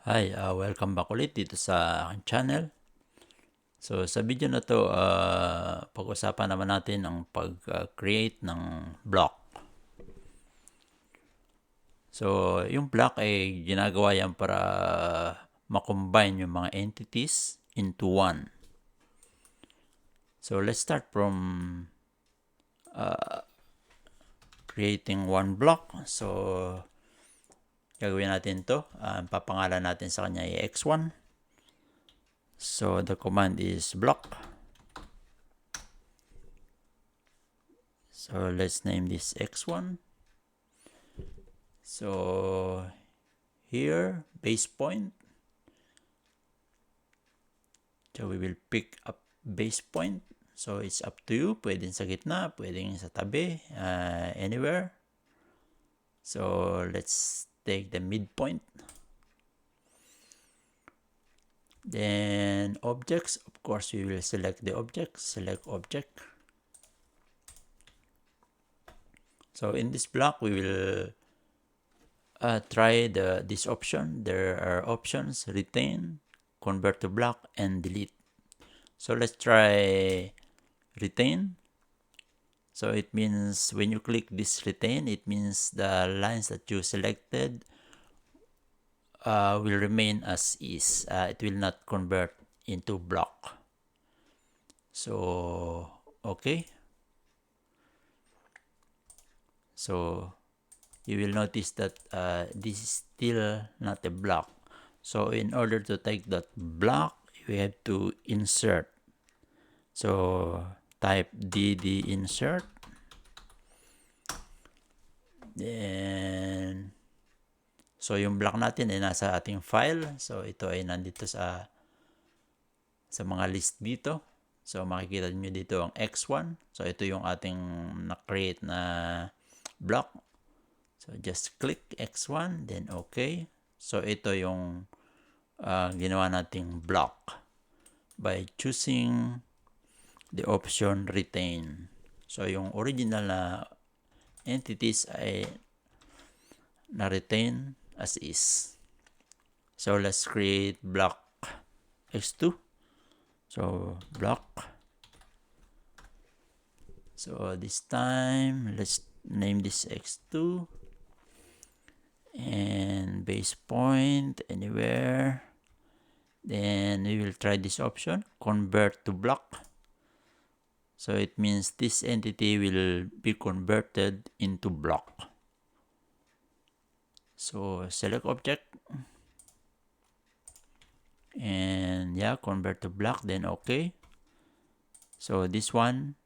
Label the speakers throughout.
Speaker 1: Hi, welcome back ulit dito sa aking channel. So sa video na to, pag-usapan naman natin ang pag-create ng block. So yung block ay ginagawa yan para makombine yung mga entities into one. So let's start from creating one block. So gagawin natin to. Papangalan natin sa kanya ay x1. So the command is block. So let's name this x1. So here, base point. So we will pick up base point. So it's up to you. Pwedeng sa gitna, pwedeng sa tabi, anywhere. So let's take the midpoint. Then objects, of course, we will select the object. Select object. So in this block, we will try this option. There are options: retain, convert to block, and delete. So let's try retain. So it means when you click this retain, it means the lines that you selected will remain as is. It will not convert into block. So okay. So you will notice that this is still not a block. So in order to take that block, we have to insert. So type dd insert. Then so yung block natin ay nasa ating file. So ito ay nandito sa mga list dito. So makikita niyo dito ang x1. So ito yung ating na-create na block. So just click x1, then okay. So ito yung ginawa nating block by choosing the option retain. So yung original na entities ay na-retain as is. So let's create block x2. So block. So this time let's name this x2 and base point anywhere. Then we will try this option, convert to block. So it means this entity will be converted into block. So select object and yeah, convert to block, then okay. So this one,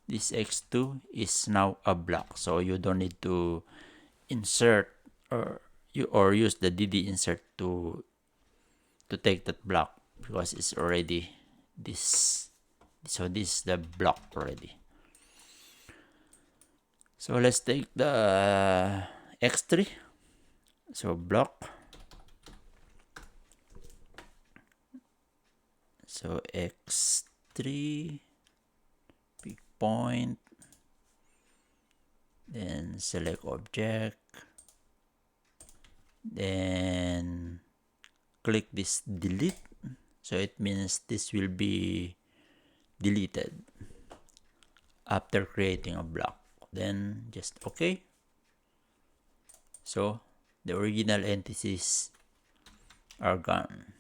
Speaker 1: this x2 is now a block. So you don't need to insert or use the dd insert to take that block because it's already this. So this is the block already. So let's take the x3. So block. So x3, pick point, then select object, then click this delete. So it means this will be deleted after creating a block. Then just okay. So the original entities are gone.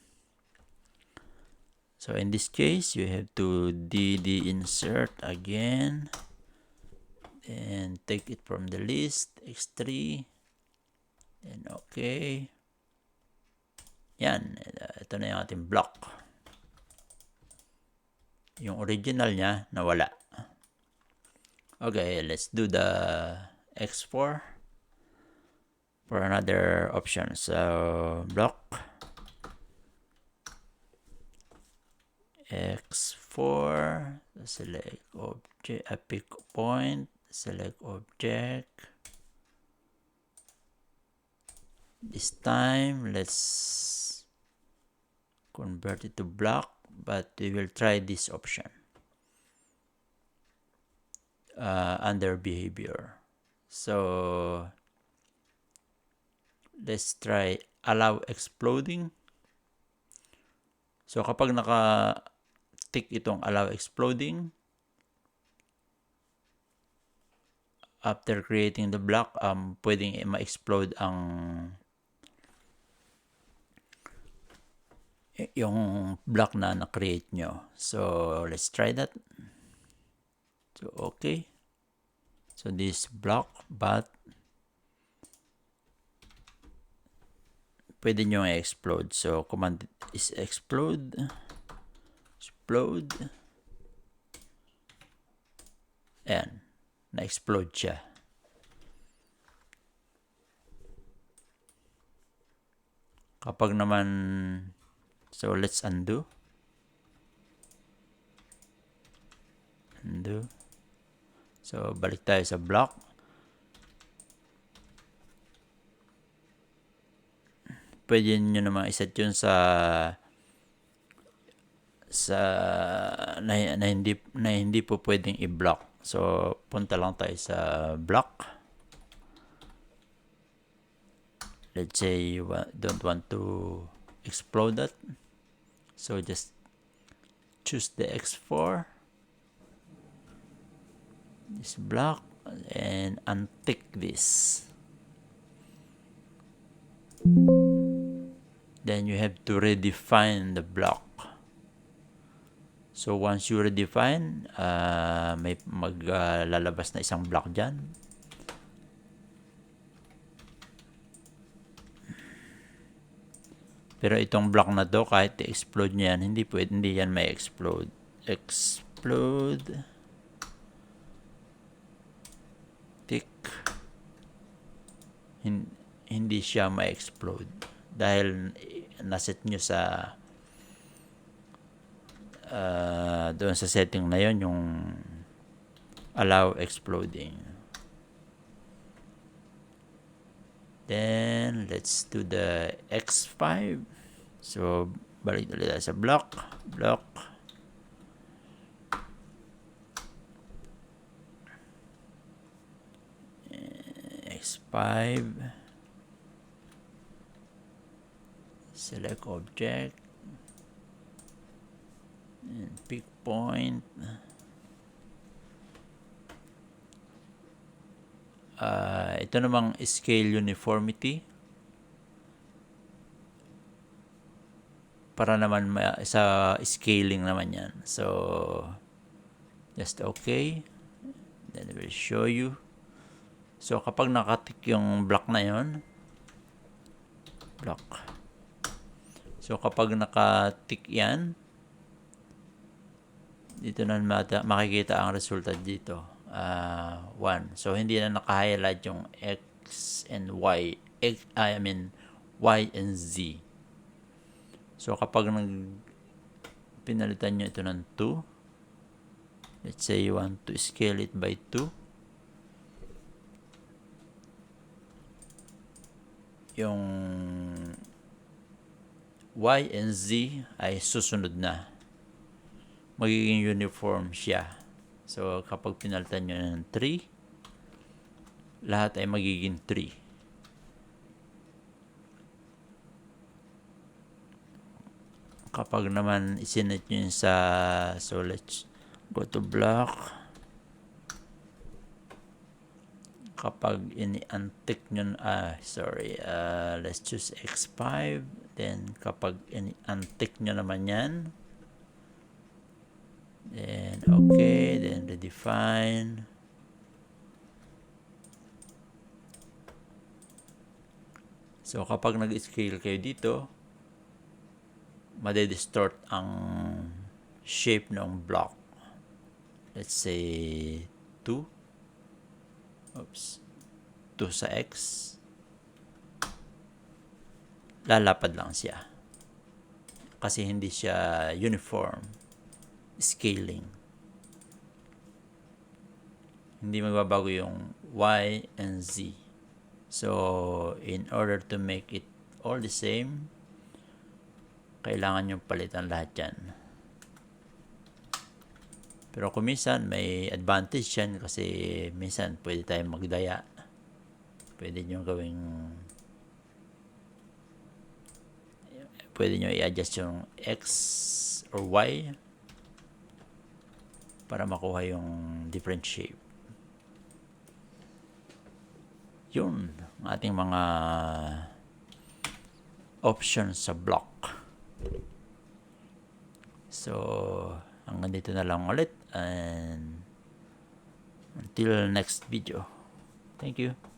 Speaker 1: So in this case, you have to dd insert again and take it from the list, x3, then okay. Yan, ito na yung ating block. Yung original niya, nawala. Okay, let's do the x4 for another option. So block x4, select object, pick point, select object. This time let's convert it to block, but we will try this option under behavior. So let's try allow exploding. So kapag naka-tick itong allow exploding, after creating the block, pwedeng ma-explode yung block na na-create nyo. So let's try that. So okay. So this block, but pwede nyo i-explode. So command is explode. Ayan. Na-explode siya. Kapag naman, so let's undo. So balik tayo sa block. Pwede nyo naman iset yun na hindi po pwedeng i-block. So punta lang tayo sa block. Let's say you don't want to explode that. So just choose the X4, this block, and untick this. Then you have to redefine the block. So once you redefine, may maglalabas na isang block dyan. Pero itong block na to, kahit i-explode nyo yan, hindi yan may explode. Tick. Hindi siya may explode. Dahil naset nyo sa doon sa setting na yon, yung allow exploding. Then let's do the X5. So balik ulit sa block. X5. Select object. And pick point. Ito namang scale uniformity. Para naman sa scaling naman yan. So just okay. Then I will show you. So kapag nakatik yung block na yon, so kapag nakatik yan, dito na makikita ang resulta dito. 1. So hindi na naka-highlight yung X and Y. Y and Z. So kapag pinalitan nyo ito ng 2, let's say you want to scale it by 2, yung Y and Z ay susunod na. Magiging uniform siya. So kapag pinalitan nyo ng 3, lahat ay magiging 3. Kapag naman isinet nyo yun so let's go to block. Kapag ini-untick nyo, let's choose X5. Then kapag ini-untick nyo naman yan, then okay, then redefine. So kapag nag-scale kayo dito, madedistort ang shape ng block. Let's say 2 sa X. Lalapad lang siya. Kasi hindi siya uniform scaling. Hindi magbabago yung Y and Z. So in order to make it all the same, kailangan nyo palitan lahat yan. Pero kung minsan may advantage yan kasi minsan pwede tayong magdaya. Pwede nyo gawing pwede nyo i-adjust yung X or Y para makuha yung different shape. Yun ang ating mga options sa block. So hanggang dito na lang ulit, and until next video. Thank you.